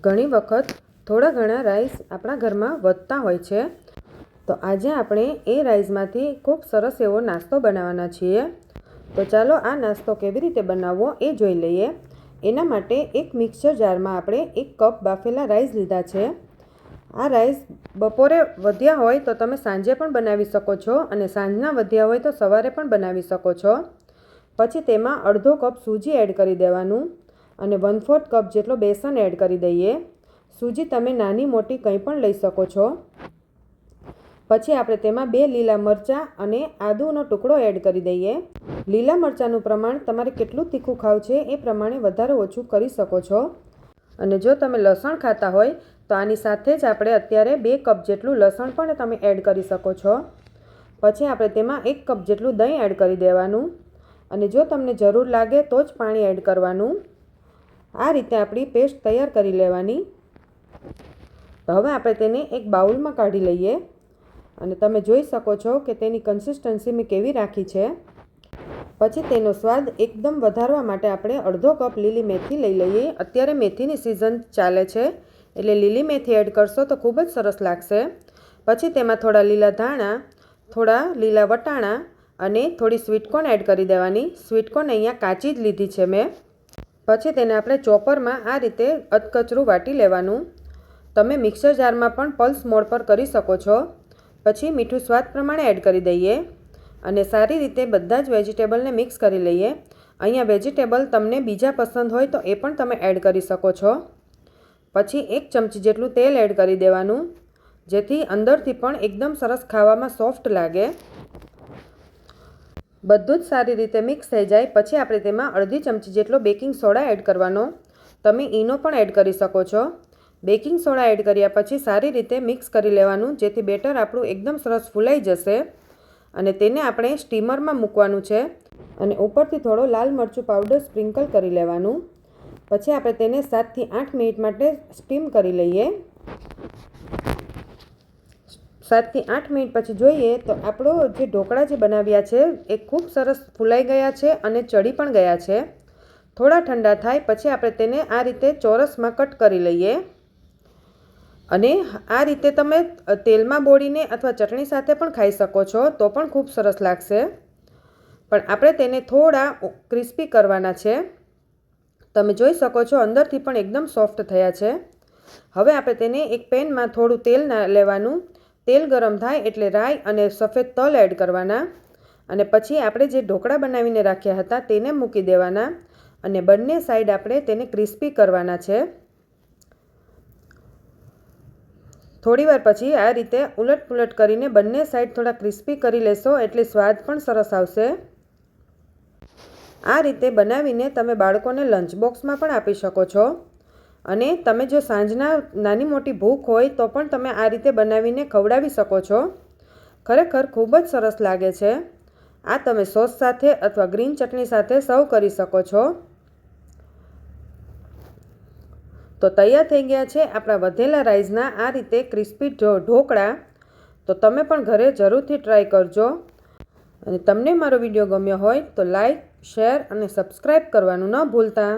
ઘણી વખત થોડા ઘણા રાઈસ આપણા ઘરમાં વધતા હોય છે, તો આજે આપણે એ રાઈસમાંથી ખૂબ સરસ એવો નાસ્તો બનાવવાના છીએ. તો ચાલો આ નાસ્તો કેવી રીતે બનાવવો એ જોઈ લઈએ. એના માટે એક મિક્સર જારમાં આપણે 1 કપ બાફેલા રાઈસ લીધા છે. આ રાઈસ બપોરે વધ્યા હોય તો તમે સાંજે પણ બનાવી શકો છો, અને સાંજના વધ્યા હોય તો સવારે પણ બનાવી શકો છો. પછી તેમાં અડધો કપ સૂજી એડ કરી દેવાનું અને 1/4 કપ જેટલો બેસન એડ કરી દઈએ. સૂજી તમે નાની મોટી કંઈ પણ લઈ શકો છો. પછી આપણે તેમાં 2 લીલા મરચાં અને આદુનો ટુકડો એડ કરી દઈએ. લીલા મરચાંનું પ્રમાણ તમારે કેટલું તીખું ખાવું છે એ પ્રમાણે વધારે ઓછું કરી શકો છો. અને જો તમે લસણ ખાતા હોય તો આની સાથે જ આપણે અત્યારે 2 કપ જેટલું લસણ પણ તમે એડ કરી શકો છો. પછી આપણે તેમાં 1 કપ જેટલું દહીં એડ કરી દેવાનું, અને જો તમને જરૂર લાગે તો જ પાણી એડ કરવાનું. આ રીતે આપણી પેસ્ટ તૈયાર કરી લેવાની. તો હવે આપણે તેને એક બાઉલમાં કાઢી લઈએ, અને તમે જોઈ શકો છો કે તેની કન્સિસ્ટન્સી મેં કેવી રાખી છે. પછી તેનો સ્વાદ એકદમ વધારવા માટે આપણે અડધો કપ લીલી મેથી લઈ લઈએ. અત્યારે મેથીની સિઝન ચાલે છે, એટલે લીલી મેથી એડ કરશો તો ખૂબ જ સરસ લાગશે. પછી તેમાં થોડા લીલા ધાણા, થોડા લીલા વટાણા અને થોડી સ્વીટકોર્ન એડ કરી દેવાની. સ્વીટકોર્ન અહીંયા કાચી જ લીધી છે મેં. પછી તેને આપણે ચોપરમાં આ રીતે અધકચરું વાટી લેવાનું. તમે મિક્સર જારમાં પણ પલ્સ મોડ પર કરી શકો છો. પછી મીઠું સ્વાદ પ્રમાણે એડ કરી દઈએ, અને સારી રીતે બધા જ વેજીટેબલને મિક્સ કરી લઈએ. અહીંયા વેજીટેબલ તમને બીજા પસંદ હોય તો એ પણ તમે એડ કરી શકો છો. પછી 1 ચમચી જેટલું તેલ એડ કરી દેવાનું, જેથી અંદરથી પણ એકદમ સરસ ખાવામાં સોફ્ટ લાગે. બધું જ સારી રીતે મિક્સ થઈ જાય પછી આપણે તેમાં અડધી ચમચી જેટલો બેકિંગ સોડા એડ કરવાનો. તમે ઈનો પણ એડ કરી શકો છો. બેકિંગ સોડા એડ કર્યા પછી સારી રીતે મિક્સ કરી લેવાનું, જેથી બેટર આપણું એકદમ સરસ ફૂલાઈ જશે. અને તેને આપણે સ્ટીમરમાં મૂકવાનું છે, અને ઉપરથી થોડો લાલ મરચું પાવડર સ્પ્રિંકલ કરી લેવાનું. પછી આપણે તેને 7 થી 8 મિનિટ માટે સ્ટીમ કરી લઈએ. 7 થી 8 મિનિટ પછી જોઈએ તો આપણો જે ઢોકળા જે બનાવ્યા છે એ ખૂબ સરસ ફૂલાઈ ગયા છે અને ચડી પણ ગયા છે. થોડા ઠંડા થાય પછી આપણે તેને આ રીતે ચોરસમાં કટ કરી લઈએ. અને આ રીતે તમે તેલમાં બોળીને અથવા ચટણી સાથે પણ ખાઈ શકો છો, તો પણ ખૂબ સરસ લાગશે. પણ આપણે તેને થોડા ક્રિસ્પી કરવાના છે. તમે જોઈ શકો છો અંદરથી પણ એકદમ સોફ્ટ થયા છે. હવે આપણે તેને એક પેનમાં થોડું તેલ લેવાનું. તેલ ગરમ થાય એટલે રાઈ અને સફેદ તલ એડ કરવાના, અને પછી આપણે જે ઢોકળા બનાવીને રાખ્યા હતા તેને મૂકી દેવાના, અને બંને સાઈડ આપણે તેને ક્રિસ્પી કરવાના છે. થોડીવાર પછી આ રીતે ઉલટ પુલટ કરીને બંને સાઈડ થોડા ક્રિસ્પી કરી લેશો એટલે સ્વાદ પણ સરસ આવશે. આ રીતે બનાવીને તમે બાળકોને લંચ બોક્સમાં પણ આપી શકો છો. અને તમે જો સાંજના નાની મોટી ભૂખ હોય તો પણ તમે આ રીતે બનાવીને ખવડાવી શકો છો. ખરેખર ખૂબ જ સરસ લાગે છે. આ તમે સોસ સાથે અથવા ગ્રીન ચટણી સાથે સર્વ કરી શકો છો. તો તૈયાર થઈ ગયા છે આપણા વધેલા રાઈસના આ રીતે ક્રિસ્પી ઢોકળા. તો તમે પણ ઘરે જરૂરથી ટ્રાય કરજો. અને તમને મારો વિડીયો ગમ્યો હોય તો લાઈક, શેર અને સબસ્ક્રાઈબ કરવાનું ન ભૂલતા.